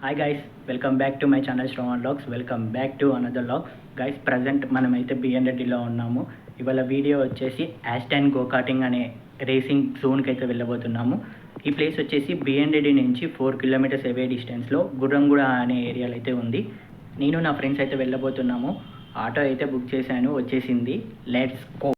Hi guys, welcome back to my channel Shravan vlogs. Welcome back to another vlog. Guys, present మనమైతే B N రెడ్డిలో ఉన్నాము. ఇవాళ video వచ్చేసి Aston go karting అనే racing జోన్కి అయితే వెళ్ళబోతున్నాము. ఈ ప్లేస్ వచ్చేసి బిఎన్ రెడ్డి నుంచి 4 కిలోమీటర్స్ అవే డిస్టెన్స్లో గుర్రంగూడ అనే ఏరియాలో అయితే ఉంది. నేను నా ఫ్రెండ్స్ అయితే వెళ్ళబోతున్నాము. ఆటో అయితే బుక్ చేశాను, వచ్చేసింది. Let's go.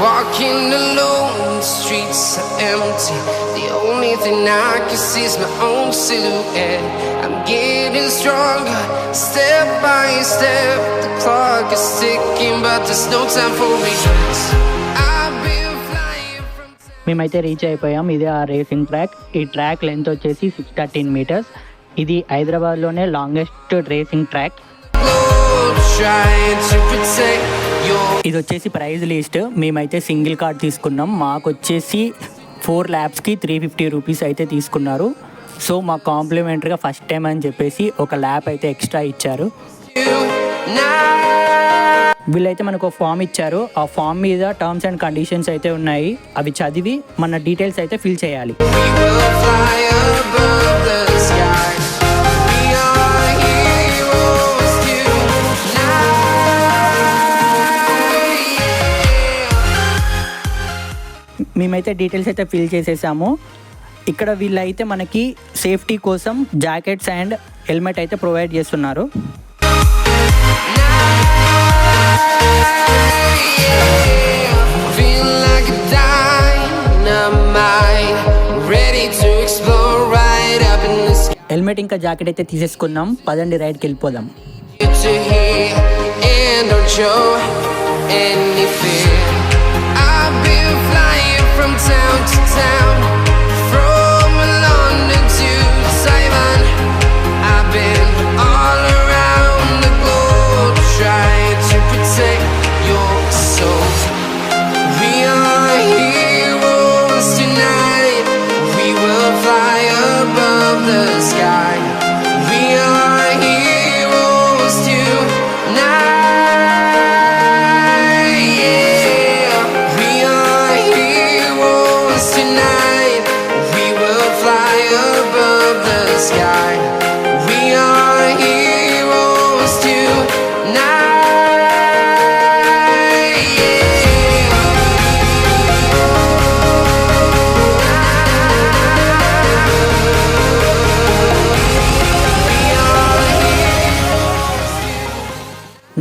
Walking alone, the streets are empty. The only thing I can see is my own silhouette. I'm getting stronger, step by step. The clock is ticking, but there's no time for regrets. I've been flying from మేమైతే reach అయిపోయాం. ఇదే ఆ racing track. ఈ track length వచ్చేసి 613 metres. ఇది హైదరాబాద్లోనే longest racing track. trying to protect your. ఇది వచ్చేసి ప్రైజ్ లిస్ట్. మేమైతే సింగిల్ కార్డ్ తీసుకున్నాం. మాకు వచ్చేసి 4 ల్యాబ్స్కి 350 రూపీస్ అయితే తీసుకున్నారు. సో మాకు కాంప్లిమెంటరీగా ఫస్ట్ టైం అని చెప్పేసి ఒక ల్యాబ్ అయితే ఎక్స్ట్రా ఇచ్చారు. వీళ్ళైతే మనకు ఒక ఫామ్ ఇచ్చారు. ఆ ఫామ్ మీద టర్మ్స్ అండ్ కండిషన్స్ అయితే ఉన్నాయి. అవి చదివి మన డీటెయిల్స్ అయితే ఫిల్ చేయాలి. మేమైతే డీటెయిల్స్ అయితే ఫిల్ చేసేసాము. ఇక్కడ వీళ్ళైతే మనకి సేఫ్టీ కోసం జాకెట్స్ అండ్ హెల్మెట్ అయితే ప్రొవైడ్ చేస్తున్నారు. హెల్మెట్ ఇంకా జాకెట్ అయితే తీసేసుకున్నాం. పదండి, రైడ్కి వెళ్ళిపోదాం. From town to town, from London to Taiwan, I've been all around the globe trying to protect your soul. We are heroes tonight, we will fly above the sky. We are heroes tonight. Tonight, we will fly above the sky. We are heroes tonight.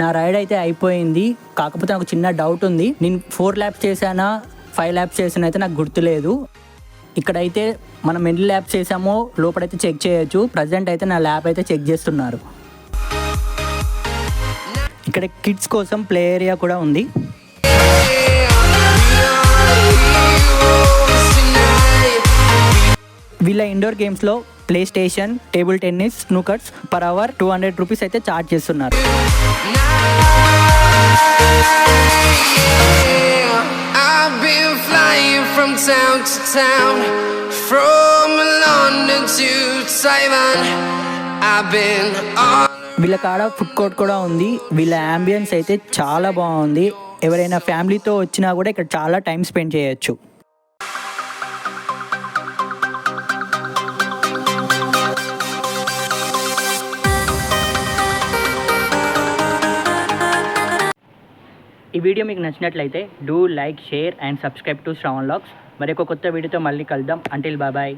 నా ride అయితే అయిపోయింది. కాకపోతే నాకు చిన్న doubt ఉంది. నేను 4 labs చేశానా 5 labs చేసిన అయితే నాకు గుర్తులేదు. ఇక్కడైతే మనం ఎన్ని ల్యాబ్స్ చేసామో లోపలైతే చెక్ చేయొచ్చు. ప్రజెంట్ అయితే నా ల్యాబ్ అయితే చెక్ చేస్తున్నారు. ఇక్కడ కిడ్స్ కోసం ప్లే ఏరియా కూడా ఉంది. వీళ్ళ ఇండోర్ గేమ్స్లో PlayStation, table tennis, snookers per hour 200 rupees అయితే ఛార్జ్ చేస్తున్నారు. I've been flying from town to town, from London to Taiwan. I've been all. వీళ్ళ కాడ ఫుడ్ కోర్ట్ కూడా ఉంది. వీళ్ళ అంబియన్స్ అయితే చాలా బాగుంది. ఎవరైనా ఫ్యామిలీతో వచ్చినా కూడా ఇక్కడ చాలా టైం స్పెండ్ చేయొచ్చు. ఈ వీడియో మీకు నచ్చినట్లయితే do like, share and subscribe to Shravan vlogs. మరి ఒక కొత్త వీడియోతో మళ్ళీ కలుద్దాం. Until bye.